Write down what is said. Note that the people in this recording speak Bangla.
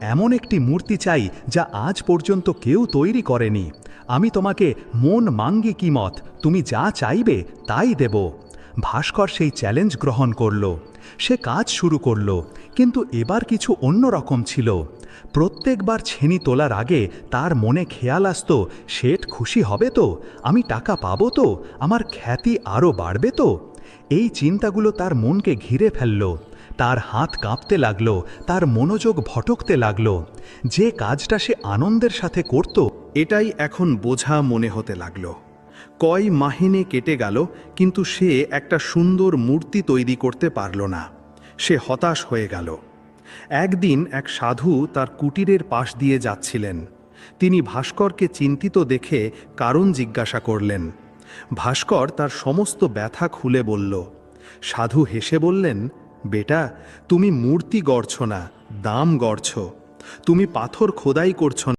এমন একটি মূর্তি চাই যা আজ পর্যন্ত কেউ তৈরি করেনি। আমি তোমাকে মন মাঙ্গি কিমত, তুমি যা চাইবে তাই দেব। ভাস্কর সেই চ্যালেঞ্জ গ্রহণ করল। সে কাজ শুরু করল, কিন্তু এবার কিছু অন্যরকম ছিল। প্রত্যেকবার ছেনি তোলার আগে তার মনে খেয়াল আসতো, শেঠ খুশি হবে তো, আমি টাকা পাবো তো, আমার খ্যাতি আরও বাড়বে তো। এই চিন্তাগুলো তার মনকে ঘিরে ফেলল। তার হাত কাঁপতে লাগল, তার মনোযোগ ভটকতে লাগল। যে কাজটা সে আনন্দের সাথে করত, এটাই এখন বোঝা মনে হতে লাগলো। কয় মাহিনে কেটে গেল, কিন্তু সে একটা সুন্দর মূর্তি তৈরি করতে পারল না। সে হতাশ হয়ে গেল। একদিন এক সাধু তার কুটিরের পাশ দিয়ে যাচ্ছিলেন। তিনি ভাস্করকে চিন্তিত দেখে কারণ জিজ্ঞাসা করলেন। ভাস্কর তার সমস্ত ব্যথা খুলে বলল। সাধু হেসে বললেন, বেটা, তুমি মূর্তি গড়ছ না, দাম গড়ছ। তুমি পাথর খোদাই করছ